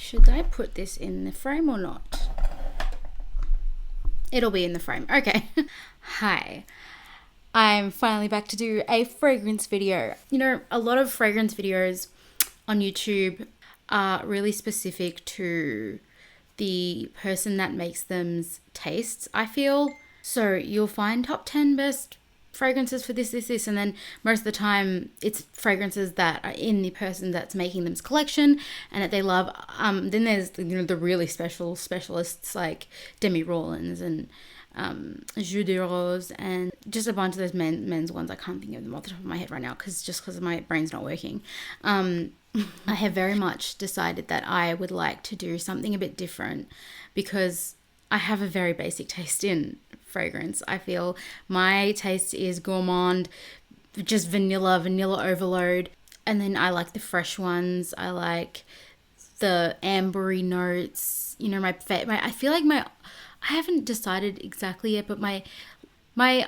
Should I put this in the frame or not? It'll be in the frame. Okay. Hi. I'm finally back to do a fragrance video. You know, a lot of fragrance videos on YouTube are really specific to the person that makes them's tastes, I feel. So you'll find top 10 best fragrances for this, and then most of the time it's fragrances that are in the person that's making them's collection and that they love. Then there's, you know, the really specialists like Demi Rawlins and Jus de Rose and just a bunch of those men's ones. I can't think of them off the top of my head right now because my brain's not working. I have very much decided that I would like to do something a bit different because I have a very basic taste in fragrance. I feel my taste is gourmand, just vanilla overload, and then I like the fresh ones. I like the ambery notes. You know, I feel like I haven't decided exactly yet, but my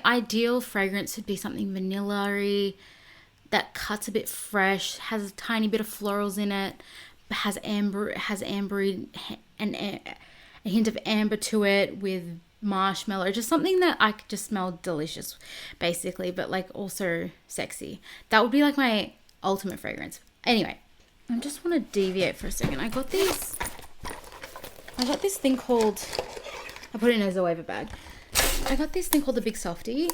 ideal fragrance would be something vanilla-y that cuts a bit fresh, has a tiny bit of florals in it, has ambery and a hint of amber to it with marshmallow, just something that I could just smell delicious, basically, but like also sexy. That would be like my ultimate fragrance. Anyway, I just want to deviate for a second. I got this thing called, I put it in a Zoeva bag. I got this thing called the Big Softy.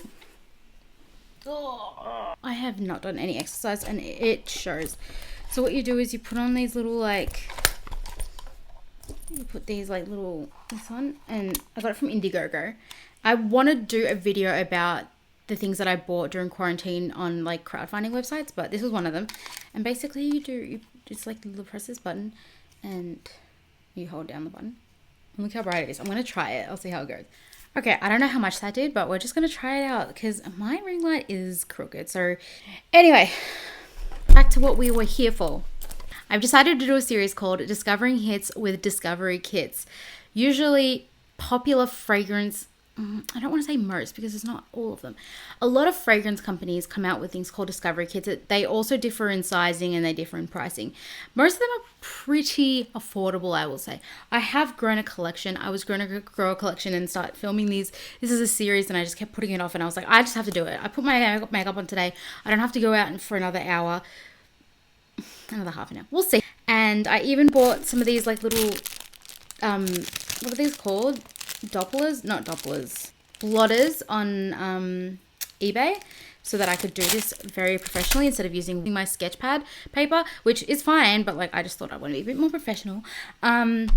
Oh, I have not done any exercise and it shows. So what you do is you put on these little this one, and I got it from Indiegogo. I want to do a video about the things that I bought during quarantine on like crowdfunding websites, but this was one of them. And basically you just like press this button and you hold down the button. And look how bright it is. I'm going to try it. I'll see how it goes. Okay, I don't know how much that did, but we're just going to try it out because my ring light is crooked. So anyway, back to what we were here for. I've decided to do a series called Discovering Hits with Discovery Kits. Usually popular fragrance, I don't want to say most because it's not all of them. A lot of fragrance companies come out with things called discovery kits. They also differ in sizing and they differ in pricing. Most of them are pretty affordable, I will say. I have grown a collection. I was going to grow a collection and start filming these. This is a series and I just kept putting it off and I was like, I just have to do it. I put my makeup on today. I don't have to go out for another hour. Another half an hour. We'll see. And I even bought some of these like little, what are these called? Blotters on eBay so that I could do this very professionally instead of using my sketch pad paper, which is fine, but like I just thought I want to be a bit more professional. And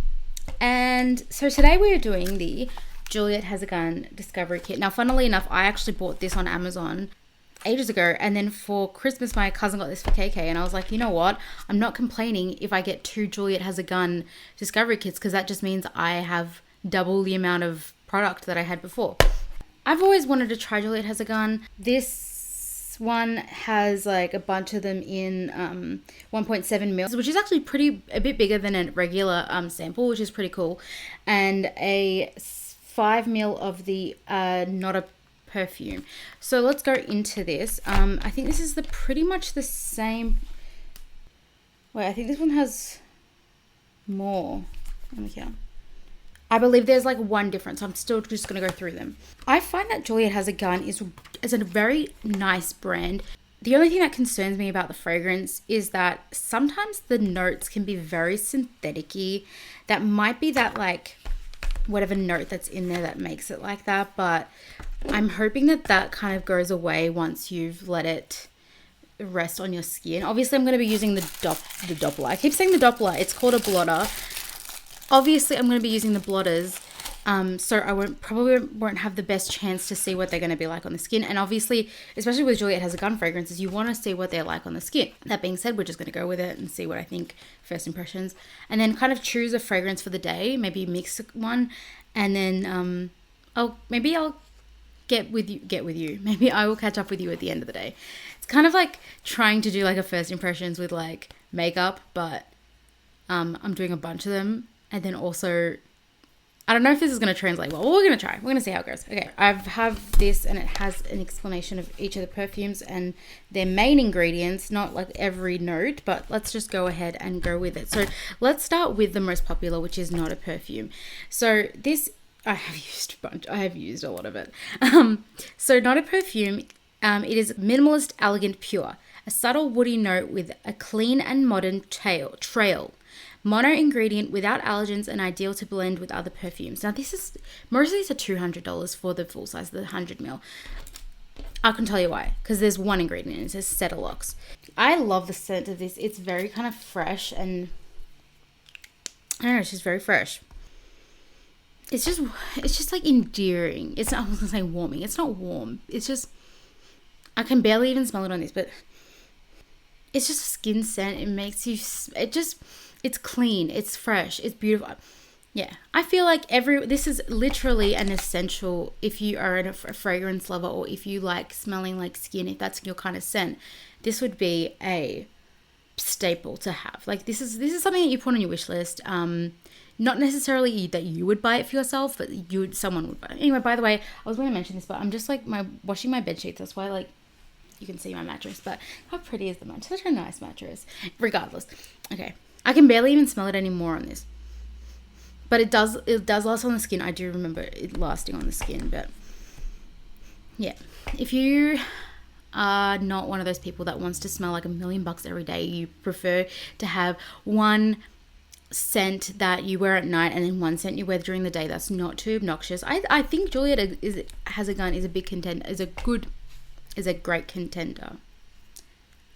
so today we're doing the Juliette Has A Gun Discovery Kit. Now, funnily enough, I actually bought this on Amazon ages ago, and then for Christmas my cousin got this for KK, and I was like, you know what, I'm not complaining if I get 2 Juliette Has A Gun Discovery Kits because that just means I have double the amount of product that I had before. I've always wanted to try Juliette Has A Gun. This one has like a bunch of them in 1.7 mils, which is actually a bit bigger than a regular sample, which is pretty cool, and a 5 mil of the not a perfume. So let's go into this. I think this is pretty much the same. Wait, I think this one has more. Let me count. I believe there's like one difference. I'm still just going to go through them. I find that Juliette Has A Gun is a very nice brand. The only thing that concerns me about the fragrance is that sometimes the notes can be very synthetic-y. That might be that like whatever note that's in there that makes it like that, but I'm hoping that kind of goes away once you've let it rest on your skin. Obviously, I'm going to be using the Doppler. I keep saying the Doppler. It's called a blotter. Obviously, I'm going to be using the blotters, so I probably won't have the best chance to see what they're going to be like on the skin. And obviously, especially with Juliette Has A Gun fragrances, you want to see what they're like on the skin. That being said, we're just going to go with it and see what I think, first impressions. And then kind of choose a fragrance for the day, maybe mix one. And then I'll get with you. Maybe I will catch up with you at the end of the day. It's kind of like trying to do like a first impressions with like makeup, but I'm doing a bunch of them. And then also I don't know if this is going to translate well. We're going to try. We're going to see how it goes. Okay, I have this and it has an explanation of each of the perfumes and their main ingredients, not like every note, but let's just go ahead and go with it. So let's start with the most popular, which is Not a Perfume. So this, I have used a bunch. I have used a lot of it. So Not a Perfume, it is minimalist, elegant, pure. A subtle woody note with a clean and modern trail. Mono ingredient without allergens and ideal to blend with other perfumes. Now this is, most of these are $200 for the full size, the 100 ml. I can tell you why, because there's one ingredient, it says 𝒌𝒊𝒏𝒌𝒔. I love the scent of this. It's very kind of fresh and, I don't know, it's just very fresh. It's just like endearing. It's not, I was gonna say warming. It's not warm. It's just, I can barely even smell it on this, but it's just a skin scent. It makes you, it's clean, it's fresh, it's beautiful. Yeah, I feel like this is literally an essential if you are a fragrance lover, or if you like smelling like skin, if that's your kind of scent, this would be a staple to have. Like this is something that you put on your wish list. Not necessarily that you would buy it for yourself, but someone would buy it. Anyway, by the way, I was going to mention this, but I'm just like washing my bed sheets. That's why like you can see my mattress, but how pretty is the mattress? Such a nice mattress. Regardless. Okay. I can barely even smell it anymore on this. But it does last on the skin. I do remember it lasting on the skin, but yeah. If you are not one of those people that wants to smell like $1 million every day, you prefer to have one scent that you wear at night and then one scent you wear during the day that's not too obnoxious. I think Juliette Has A Gun is a big contender, is a great contender.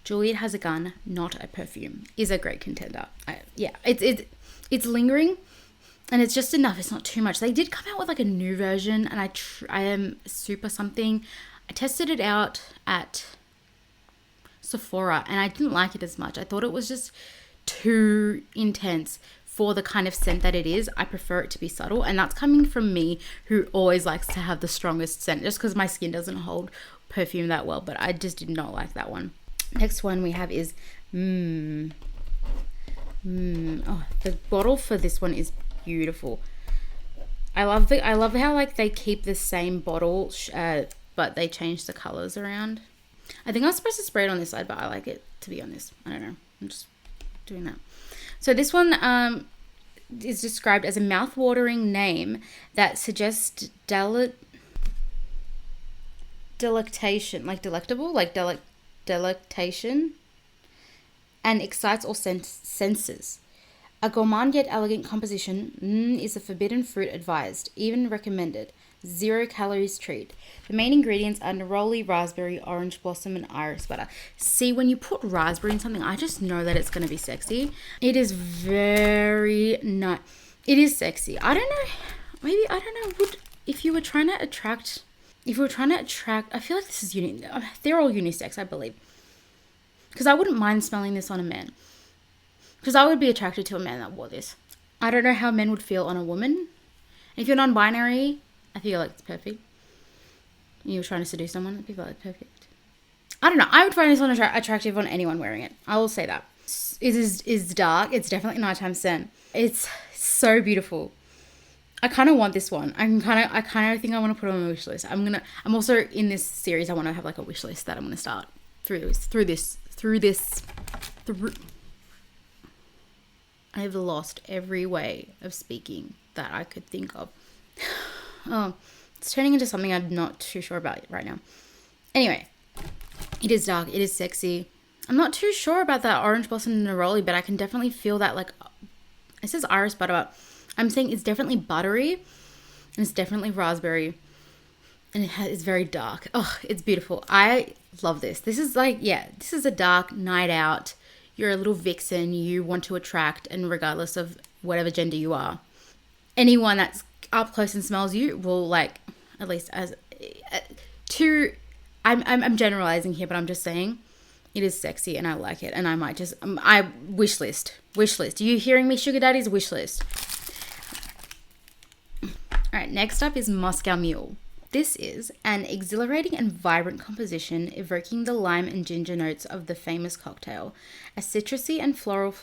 Juliette Has A Gun, Not a Perfume, is a great contender. It's lingering, and it's just enough. It's not too much. They did come out with like a new version, and I am super something. I tested it out at Sephora, and I didn't like it as much. I thought it was just too intense for the kind of scent that it is. I prefer it to be subtle, and that's coming from me, who always likes to have the strongest scent, just because my skin doesn't hold perfume that well. But I just did not like that one. Next one we have is Oh, the bottle for this one is beautiful. I love how like they keep the same bottle, but they change the colors around. I think I was supposed to spray it on this side, but I like it, to be honest. I don't know. I'm just doing that. So this one is described as a mouth-watering name that suggests delectation, like delectable, like delectation, and excites all senses. A gourmand yet elegant composition, is a forbidden fruit advised, even recommended. 0 calories treat. The main ingredients are neroli, raspberry, orange blossom, and iris butter. See, when you put raspberry in something, I just know that it's going to be sexy. It is very nice. It is sexy. I don't know. Maybe, I don't know. If you were trying to attract, I feel like this is they're all unisex, I believe. Because I wouldn't mind smelling this on a man. Because I would be attracted to a man that wore this. I don't know how men would feel on a woman. If you're non-binary, I feel like it's perfect. You were trying to seduce someone, people are like, perfect. I don't know. I would find this one attractive on anyone wearing it. I will say that. It is dark. It's definitely nighttime scent. It's so beautiful. I kind of want this one. I kind of think I want to put it on my wish list. I'm also in this series, I want to have like a wish list that I'm going to start through this. I have lost every way of speaking that I could think of. Oh, it's turning into something I'm not too sure about right now. Anyway, it is dark. It is sexy. I'm not too sure about that orange blossom and neroli, but I can definitely feel that, like, it says iris butter, but I'm saying it's definitely buttery, and it's definitely raspberry, and it's very dark. Oh, it's beautiful. I love this. This is like, this is a dark night out. You're a little vixen. You want to attract, and regardless of whatever gender you are, anyone that's up close and smells you will, like, at least I'm generalizing here, but I'm just saying it is sexy and I like it, and I might just wish list. Are you hearing me, sugar daddies? Wish list. All right, next up is Moscow Mule. This is an exhilarating and vibrant composition evoking the lime and ginger notes of the famous cocktail, a citrusy and floral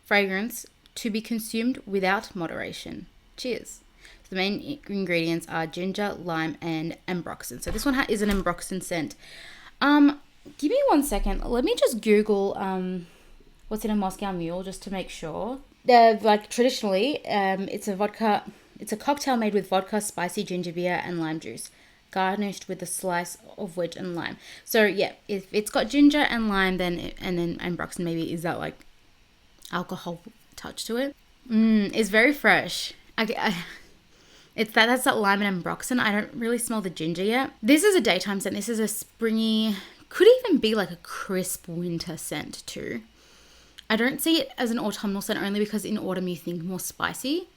fragrance to be consumed without moderation. Cheers. So the main ingredients are ginger, lime, and ambroxan. So this one is an ambroxan scent. Give me 1 second. Let me just Google what's in a Moscow Mule just to make sure. Like traditionally, it's a cocktail made with vodka, spicy ginger beer, and lime juice, garnished with a slice of wedge and lime. So yeah, if it's got ginger and lime, then ambroxan maybe is that like alcohol touch to it. It's very fresh. That's that lime and ambroxan. I don't really smell the ginger yet. This is a daytime scent. This is a springy, could even be like a crisp winter scent too. I don't see it as an autumnal scent only because in autumn you think more spicy.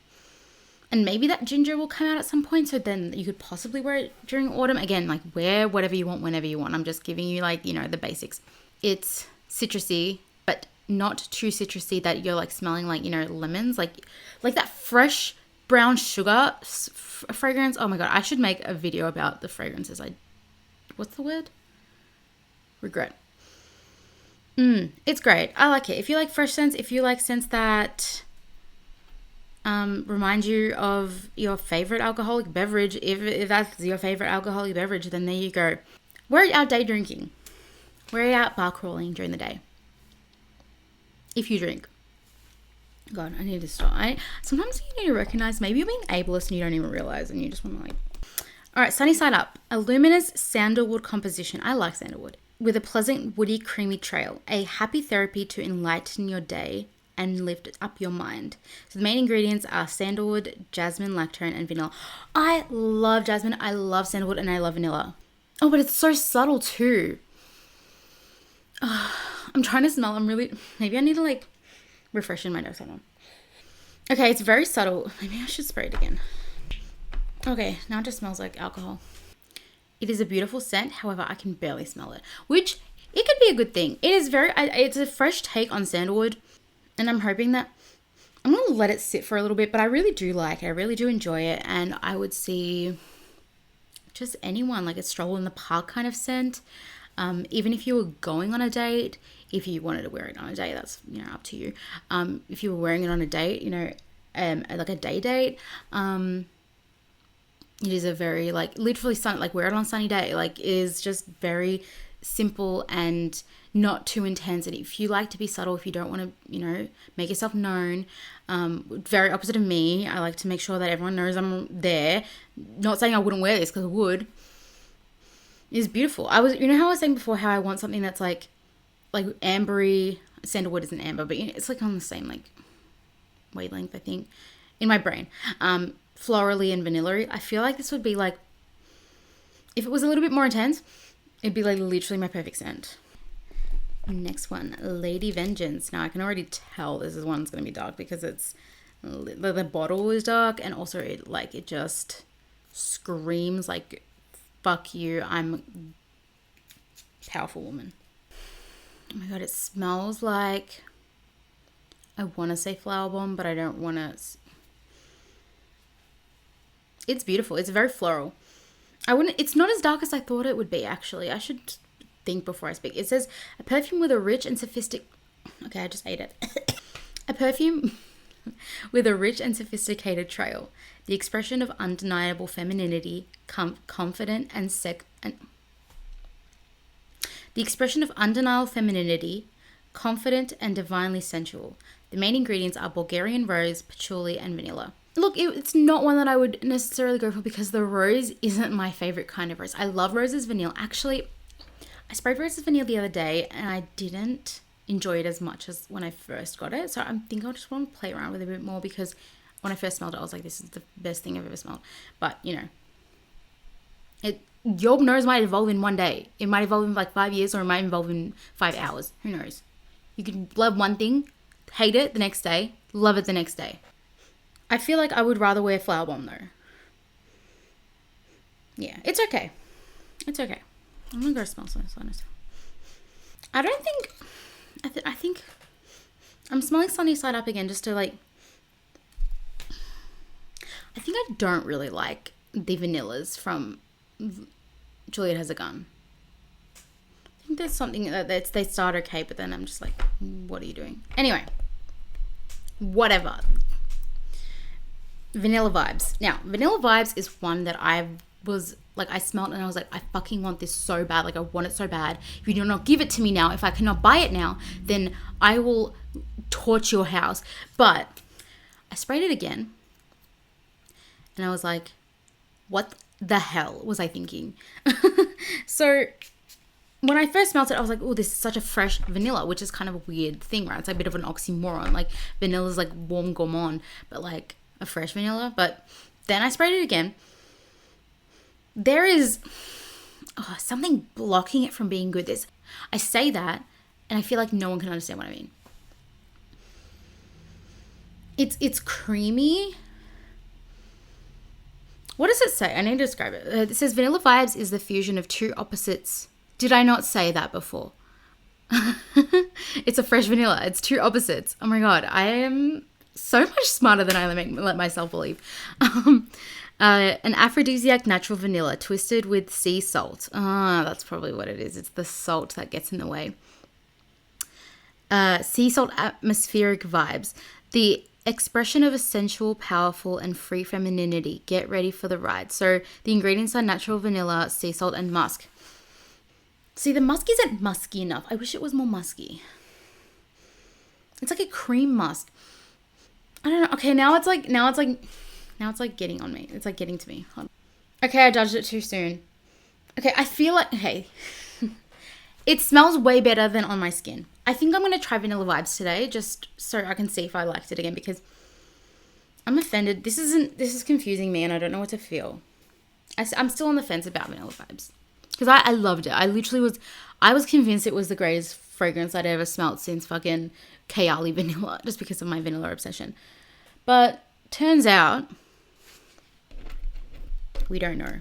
And maybe that ginger will come out at some point, so then you could possibly wear it during autumn. Again, like wear whatever you want whenever you want. I'm just giving you like, the basics. It's citrusy, but not too citrusy that you're like smelling like, lemons. Like that fresh brown sugar fragrance. Oh my God, I should make a video about the fragrances. What's the word? Regret. It's great. I like it. If you like fresh scents, if you like scents that remind you of your favorite alcoholic beverage, if that's your favorite alcoholic beverage, then there you go. We're out day drinking. We're out bar crawling during the day. If you drink. God, I need to stop. Sometimes you need to recognize maybe you're being ableist and you don't even realize, and you just want to like... All right, Sunny Side Up. A luminous sandalwood composition. I like sandalwood. With a pleasant, woody, creamy trail. A happy therapy to enlighten your day and lift up your mind. So the main ingredients are sandalwood, jasmine, lactone, and vanilla. I love jasmine. I love sandalwood, and I love vanilla. Oh, but it's so subtle too. I'm trying to smell. Maybe I need to like refreshen my nose. Hold on. Okay, it's very subtle. Maybe I should spray it again. Okay, now it just smells like alcohol. It is a beautiful scent. However, I can barely smell it, which it could be a good thing. It is it's a fresh take on sandalwood, and I'm hoping that I'm going to let it sit for a little bit, but I really do like it. I really do enjoy it, and I would see just anyone like a stroll in the park kind of scent. Even if you were going on a date, if you wanted to wear it on a date, that's, up to you. If you were wearing it on a date, like a day date, it is a very like literally wear it on a sunny day. Like it is just very simple and not too intense. And if you like to be subtle, if you don't want to, make yourself known, very opposite of me. I like to make sure that everyone knows I'm there. Not saying I wouldn't wear this because I would. It's beautiful. How I was saying before how I want something that's like ambery. Sandalwood isn't amber, but it's like on the same like wavelength, I think, in my brain. Florally and vanilla-y. I feel like this would be like, if it was a little bit more intense, it'd be like literally my perfect scent. Next one, Lady Vengeance. Now I can already tell this is one's going to be dark because the bottle is dark, and also it just screams like, fuck you, I'm a powerful woman. Oh my God, it smells like, I want to say flower bomb, but I don't want to. It's beautiful. It's very floral. It's not as dark as I thought it would be, actually. I should think before I speak. It says, a perfume with a rich and sophisticated... Okay, I just ate it. A perfume with a rich and sophisticated trail. The expression of undeniable femininity, confident and The expression of undeniable femininity, confident and divinely sensual. The main ingredients are Bulgarian rose, patchouli, and vanilla. Look, it's not one that I would necessarily go for because the rose isn't my favorite kind of rose. I love roses vanilla. Actually, I sprayed roses vanilla the other day and I didn't enjoy it as much as when I first got it. So I think I just want to play around with it a bit more because when I first smelled it, I was like, this is the best thing I've ever smelled. But, your nose might evolve in one day. It might evolve in like 5 years, or it might evolve in 5 hours. Who knows? You can love one thing, hate it the next day, love it the next day. I feel like I would rather wear flower bomb though. Yeah, it's okay. It's okay. I'm gonna go smell something. I don't think... I think... I'm smelling Sunny Side Up again just to like... I think I don't really like the vanillas from Juliette Has A Gun. I think there's something that they start okay, but then I'm just like, what are you doing? Anyway. Whatever. Vanilla Vibes. Now, Vanilla Vibes is one that I was like, I smelled and I was like, I fucking want this so bad. Like, I want it so bad. If you do not give it to me now, if I cannot buy it now, then I will torch your house. But I sprayed it again and I was like, what the hell was I thinking? So when I first smelled it, I was like, oh, this is such a fresh vanilla, which is kind of a weird thing, right? It's like a bit of an oxymoron. Like, vanilla is like warm gourmand, but like a fresh vanilla. But then I sprayed it again. There is something blocking it from being good. I say that and I feel like no one can understand what I mean. It's creamy. What does it say? I need to describe it. It says Vanilla Vibes is the fusion of two opposites. Did I not say that before? It's a fresh vanilla. It's two opposites. Oh my God. I am so much smarter than I let myself believe. An aphrodisiac natural vanilla twisted with sea salt. That's probably what it is. It's the salt that gets in the way. Sea salt atmospheric vibes. The expression of a sensual, powerful, and free femininity. Get ready for the ride. So the ingredients are natural vanilla, sea salt, and musk. See, the musk isn't musky enough. I wish it was more musky. It's like a cream musk. I don't know. Okay, now it's like getting on me. It's like getting to me. Hold on. Okay, I judged it too soon. Okay, I feel like, okay. It smells way better than on my skin. I think I'm going to try Vanilla Vibes today just so I can see if I liked it again because I'm offended. This is confusing me and I don't know what to feel. I'm still on the fence about Vanilla Vibes because I loved it. I was convinced it was the greatest fragrance I'd ever smelled since fucking Kayali Vanilla just because of my vanilla obsession. But turns out we don't know.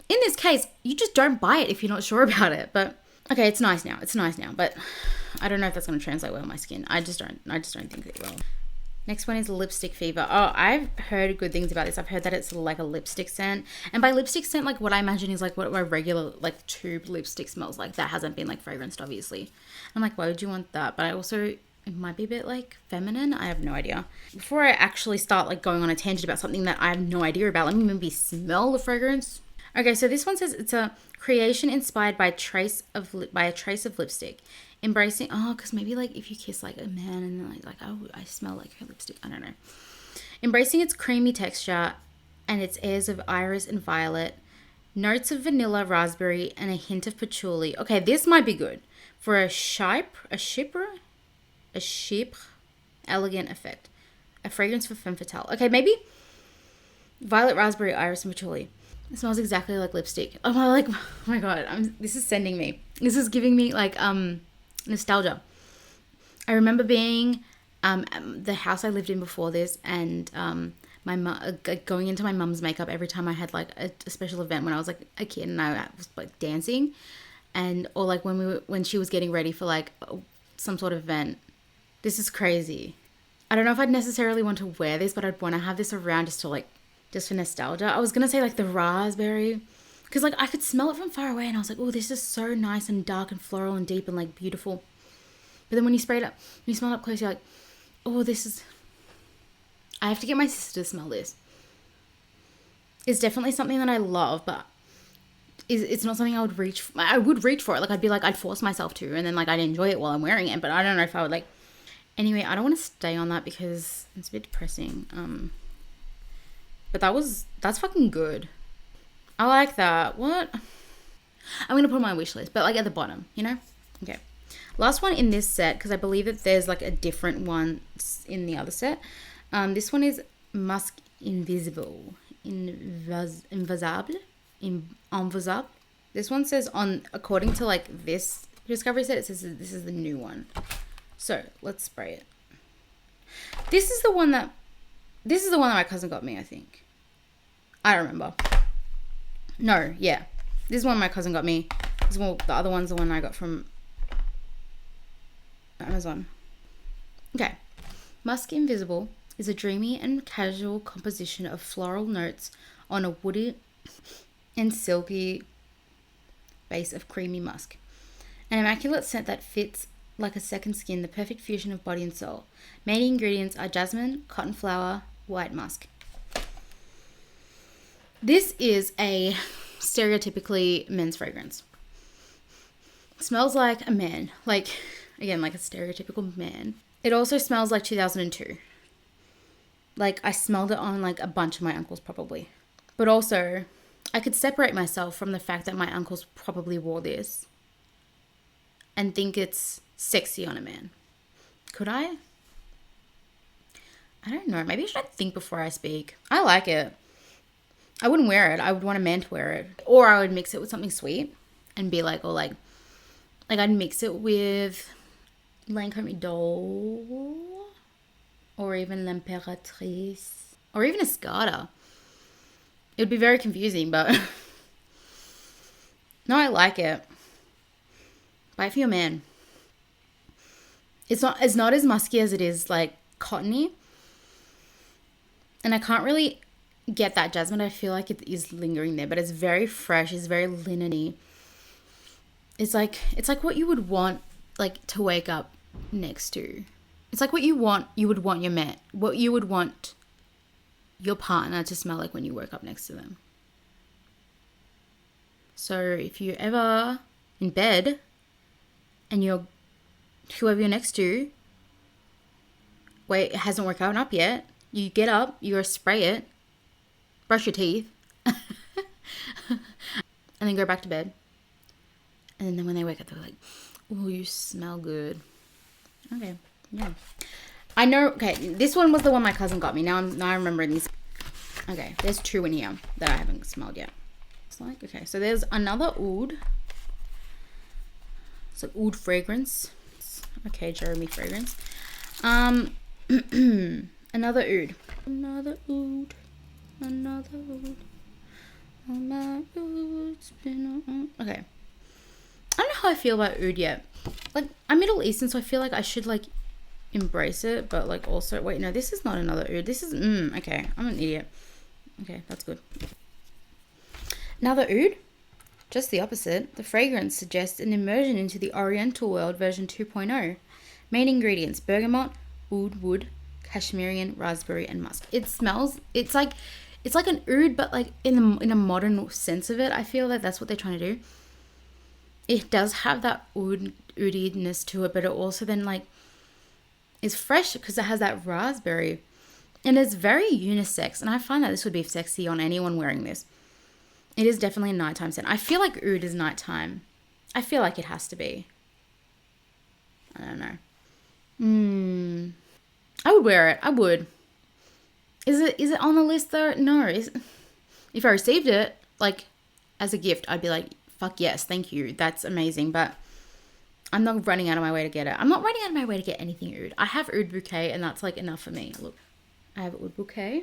In this case, you just don't buy it if you're not sure about it. But okay, it's nice now. But I don't know if that's going to translate well on my skin. I just don't think it will. Next one is Lipstick Fever. Oh, I've heard good things about this. I've heard that it's like a lipstick scent. And by lipstick scent, like what I imagine is like what my regular like tube lipstick smells like. That hasn't been like fragranced, obviously. I'm like, why would you want that? But I also, it might be a bit like feminine. I have no idea. Before I actually start like going on a tangent about something that I have no idea about, let me maybe smell the fragrance. Okay, so this one says it's a creation inspired by a trace of lipstick. Embracing, because maybe like if you kiss like a man and then like oh, I smell like her lipstick. I don't know. Embracing its creamy texture and its airs of iris and violet, notes of vanilla, raspberry, and a hint of patchouli. Okay, this might be good for a chypre elegant effect. A fragrance for femme fatale. Okay, maybe violet, raspberry, iris, and patchouli. It smells exactly like lipstick. Oh my God, this is sending me. This is giving me like nostalgia. I remember being the house I lived in before this, and my mum going into my mum's makeup every time I had like a special event when I was like a kid and I was like dancing, or like when she was getting ready for like some sort of event. This is crazy. I don't know if I'd necessarily want to wear this, but I'd want to have this around just for nostalgia. I was gonna say like the raspberry, because like I could smell it from far away and I was like, oh, this is so nice and dark and floral and deep and like beautiful. But then when you spray it up, when you smell it up close, you're like, oh, I have to get my sister to smell this. It's definitely something that I love, but it's not something I would reach for. I would reach for it. Like I'd force myself to, and then like I'd enjoy it while I'm wearing it, but I don't know if I would like. Anyway, I don't want to stay on that because it's a bit depressing. But that's fucking good. I like that. What? I'm going to put on my wish list, but like at the bottom, you know? Okay. Last one in this set, because I believe that there's like a different one in the other set. This one is Musc Invisible. Invisible. This one says according to like this discovery set, it says this is the new one. So let's spray it. This is the one that my cousin got me, I think. I don't remember. No, yeah. This is one my cousin got me. The other one's the one I got from Amazon. Okay. Musc Invisible is a dreamy and casual composition of floral notes on a woody and silky base of creamy musk. An immaculate scent that fits like a second skin, the perfect fusion of body and soul. Main ingredients are jasmine, cotton flower, white musk. This is a stereotypically men's fragrance. It smells like a man. Like, again, like a stereotypical man. It also smells like 2002. Like, I smelled it on like a bunch of my uncles probably. But also, I could separate myself from the fact that my uncles probably wore this and think it's sexy on a man. Could I? I don't know. Maybe I should think before I speak. I like it. I wouldn't wear it. I would want a man to wear it. Or I would mix it with something sweet and be like, or like I'd mix it with Lancôme Idole or even L'Impératrice or even Escada. It would be very confusing, but no, I like it. Buy it for your man. It's not as musky as it is like cottony. And I can't really get that jasmine. I feel like it is lingering there, but it's very fresh. It's very linen-y. It's like what you would want like to wake up next to. It's like what you would want your man, what you would want your partner to smell like when you woke up next to them. So if you're ever in bed and whoever you're next to, it hasn't woken up yet, you get up, you go spray it, brush your teeth, and then go back to bed. And then when they wake up, they're like, "Oh, you smell good." Okay, yeah. I know. Okay, this one was the one my cousin got me. Now I'm remembering these. Okay, there's two in here that I haven't smelled yet. It's like, okay, so there's another oud. It's an oud fragrance. Okay, Jeremy fragrance. Another oud. Another oud. Another oud. Oh my oud's been okay. I don't know how I feel about oud yet. Like, I'm Middle Eastern, so I feel like I should like embrace it, but like also, wait, no, this is not another oud. This is, okay, I'm an idiot. Okay, that's good. Another oud, just the opposite. The fragrance suggests an immersion into the Oriental world version 2.0. Main ingredients: bergamot, oud wood, Cashmerian, raspberry, and musk. It smells, it's like an oud, but like in a modern sense of it. I feel like that's what they're trying to do. It does have that oudiness to it, but it also then like is fresh because it has that raspberry, and it's very unisex. And I find that this would be sexy on anyone wearing this. It is definitely a nighttime scent. I feel like oud is nighttime. I feel like it has to be. I don't know. I would wear it. I would. Is it on the list though? No. If I received it like as a gift, I'd be like, fuck yes, thank you. That's amazing. But I'm not running out of my way to get it. I'm not running out of my way to get anything oud. I have oud bouquet, and that's like enough for me. Look, I have oud bouquet.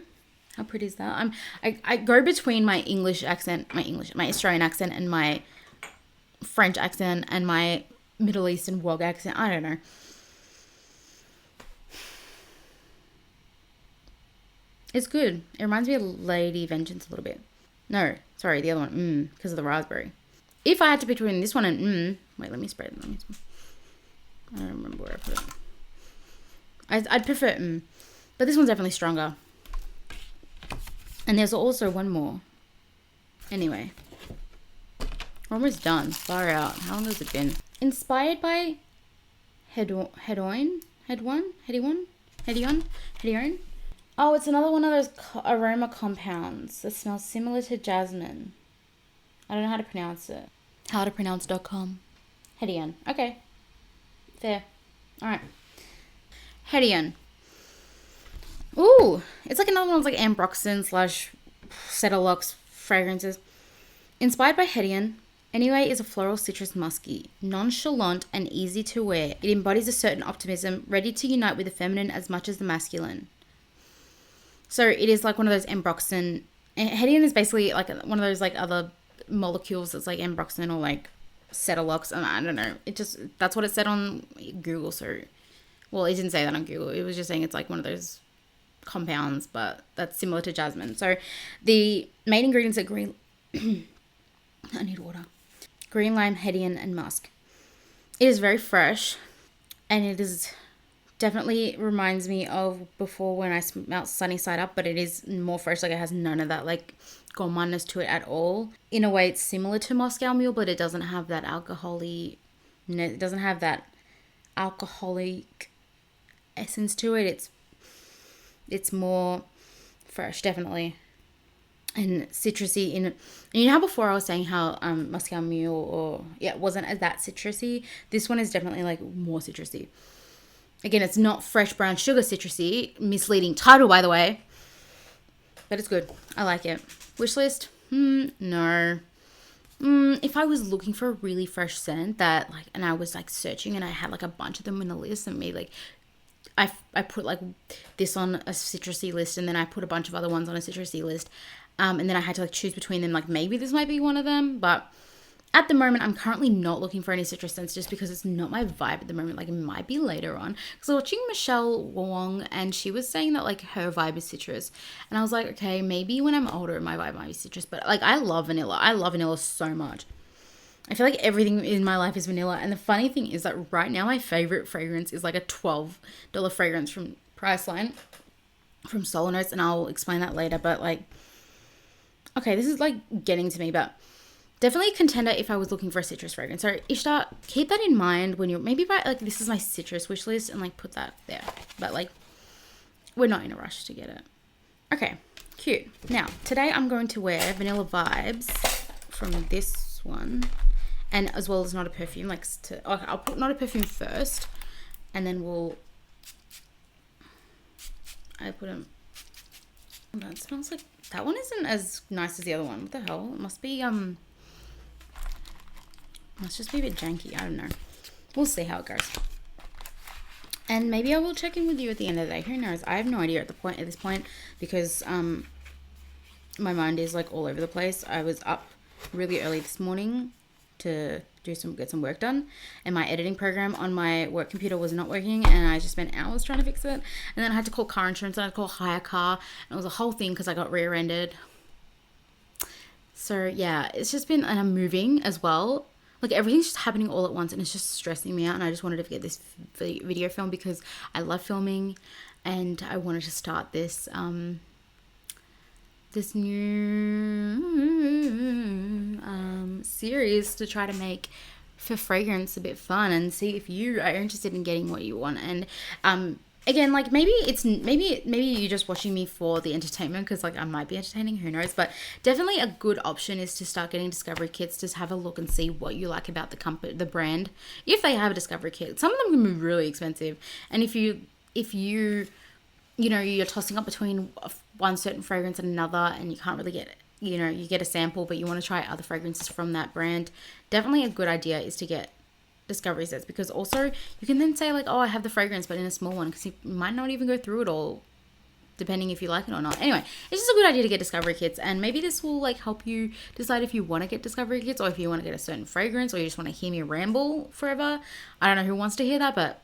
How pretty is that? I go between my English accent, my Australian accent, and my French accent, and my Middle Eastern WOG accent. I don't know. It's good. It reminds me of Lady Vengeance a little bit. No, sorry, the other one. Because of the raspberry. If I had to pick between this one and wait, let me spray them. I don't remember where I put it. I'd prefer but this one's definitely stronger. And there's also one more. Anyway, we're almost done. Far out. How long has it been? Inspired by 𝒌𝒌𝒌𝒌. Oh, it's another one of those aroma compounds that smells similar to jasmine. I don't know how to pronounce it. Howtopronounce.com. 𝒌𝒌𝒌. Okay. Fair. Alright. 𝒌𝒌𝒌. Ooh. It's like another one of like 𝒆𝒏𝒄𝒊𝒂𝒍 𝒍𝒊𝒏𝒂𝒍 fragrances. Inspired by 𝒌𝒌𝒌. Anyway is a floral citrus musky, nonchalant and easy to wear. It embodies a certain optimism, ready to unite with the feminine as much as the masculine. So it is like one of those 𝒆𝒏𝒄𝒊𝒂𝒍. 𝒌𝒌𝒌 is basically like one of those like other molecules that's like 𝒆𝒏𝒄𝒊𝒂𝒍 or like 𝒍𝒊𝒏𝒂𝒍. And I don't know. It just, that's what it said on Google. So, well, it didn't say that on Google. It was just saying it's like one of those compounds, but that's similar to jasmine. So the main ingredients are green. I need water. Green lime, 𝒌𝒌𝒌, and musk. It is very fresh, and it is Definitely reminds me of before when I smelled Sunny Side Up, but it is more fresh. Like, it has none of that like gourmandness to it at all. In a way, it's similar to Moscow Mule, but it doesn't have that it doesn't have that alcoholic essence to it. It's more fresh, definitely, and citrusy. And you know how before I was saying how Moscow Mule wasn't as that citrusy. This one is definitely like more citrusy. Again, it's not fresh brown sugar citrusy. Misleading title, by the way, but it's good. I like it. Wishlist? No. If I was looking for a really fresh scent that like, and I was like searching and I had like a bunch of them in a list, and maybe like I put like this on a citrusy list, and then I put a bunch of other ones on a citrusy list, and then I had to like choose between them. Like, maybe this might be one of them, but at the moment I'm currently not looking for any citrus scents just because it's not my vibe at the moment. Like, it might be later on, because I was watching Michelle Wong and she was saying that like her vibe is citrus, and I was like, okay, maybe when I'm older my vibe might be citrus. But like, I love vanilla so much. I feel like everything in my life is vanilla. And the funny thing is that right now my favorite fragrance is like a $12 fragrance from Priceline, from Solar Notes, and I'll explain that later. But like, okay, this is like getting to me, but definitely a contender if I was looking for a citrus fragrance. So Ishtar, keep that in mind when you're maybe like, this is my citrus wish list, and like put that there. But like, we're not in a rush to get it. Okay, cute. Now today I'm going to wear Vanilla Vibes from this one, and as well as Not a Perfume. Like, okay, I'll put Not a Perfume first, and then I put them. That smells like, that one isn't as nice as the other one. What the hell? It must be must just be a bit janky. I don't know. We'll see how it goes. And maybe I will check in with you at the end of the day. Who knows? I have no idea at this point because my mind is like all over the place. I was up really early this morning to get some work done, and my editing program on my work computer was not working, and I just spent hours trying to fix it. And then I had to call car insurance, and I had to call hire car, and it was a whole thing because I got rear-ended. So yeah, it's just been, and I'm moving as well. Like, everything's just happening all at once, and it's just stressing me out. And I just wanted to get this video film because I love filming, and I wanted to start this this new series to try to make for fragrance a bit fun, and see if you are interested in getting what you want. And again, like, maybe you're just watching me for the entertainment, because like I might be entertaining, who knows. But definitely a good option is to start getting discovery kits, to have a look and see what you like about the brand, if they have a discovery kit. Some of them can be really expensive, and if you know, you're tossing up between one certain fragrance and another, and you can't really get, you get a sample, but you want to try other fragrances from that brand, definitely a good idea is to get discovery sets, because also you can then say like, oh, I have the fragrance, but in a small one, because you might not even go through it all, depending if you like it or not. Anyway, it's just a good idea to get discovery kits, and maybe this will like help you decide if you want to get discovery kits, or if you want to get a certain fragrance, or you just want to hear me ramble forever. I don't know who wants to hear that, but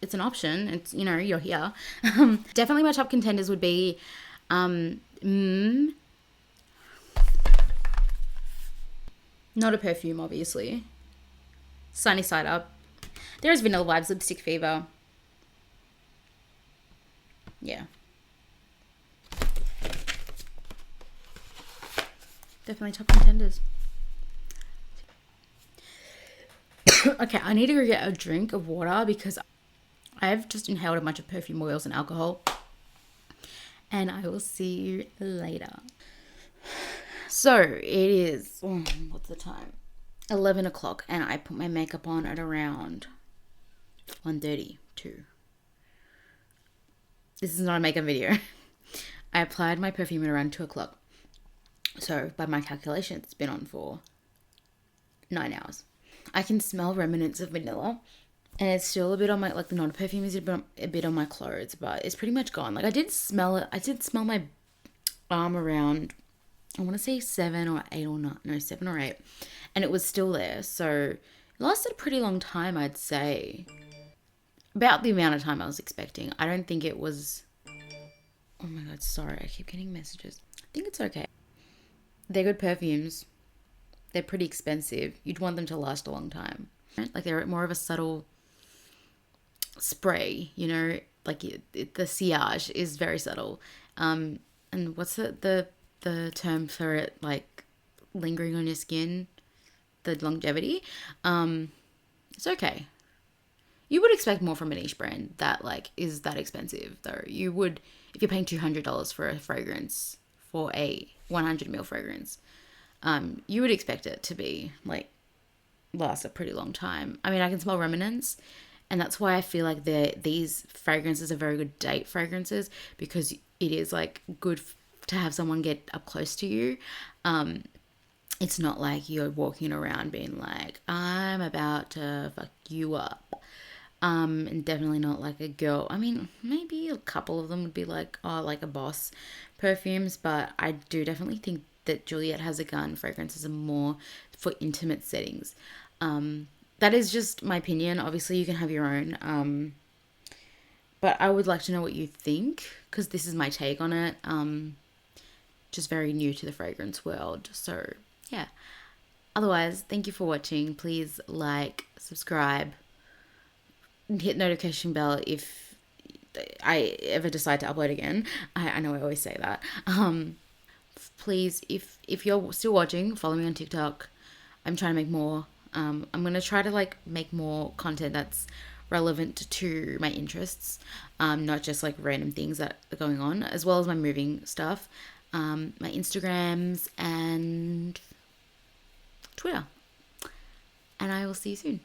it's an option. It's, you're here. Definitely my top contenders would be Not a Perfume, obviously. Sunny Side Up. There is Vanilla Vibes, Lipstick Fever. Yeah. Definitely top contenders. Okay, I need to go get a drink of water because I've just inhaled a bunch of perfume oils and alcohol. And I will see you later. So it is, what's the time? 11 o'clock, and I put my makeup on at around 1:32. This is not a makeup video. I applied my perfume at around 2 o'clock. So by my calculations, it's been on for 9 hours. I can smell remnants of vanilla, and it's still a bit on my, like, the non-perfume is a bit on my clothes, but it's pretty much gone. Like, I did smell it. I did smell my arm around, I want to say 7 or 8 or not. No, 7 or 8. And it was still there. So it lasted a pretty long time, I'd say. About the amount of time I was expecting. I don't think it was... Oh my God, sorry. I keep getting messages. I think it's okay. They're good perfumes. They're pretty expensive. You'd want them to last a long time. Like, they're more of a subtle spray, you know, like the sillage is very subtle. And what's the term for it, like lingering on your skin, the longevity. It's okay. You would expect more from a niche brand that like is that expensive though. You would, if you're paying $200 for a fragrance, for a 100 ml fragrance, you would expect it to be like last a pretty long time. I mean, I can smell remnants, and that's why I feel like these fragrances are very good date fragrances, because it is like good to have someone get up close to you. It's not like you're walking around being like, I'm about to fuck you up. And definitely not like a girl. I mean, maybe a couple of them would be like, oh, like a boss perfumes, but I do definitely think that Juliette Has a Gun fragrances are more for intimate settings. That is just my opinion. Obviously, you can have your own. But I would like to know what you think, because this is my take on it. Just very new to the fragrance world. So, yeah. Otherwise, thank you for watching. Please like, subscribe, hit notification bell if I ever decide to upload again. I know I always say that. Please, if you're still watching, follow me on TikTok. I'm trying to make more. I'm going to try to like make more content that's relevant to my interests, not just like random things that are going on, as well as my moving stuff, my Instagrams and Twitter. And I will see you soon.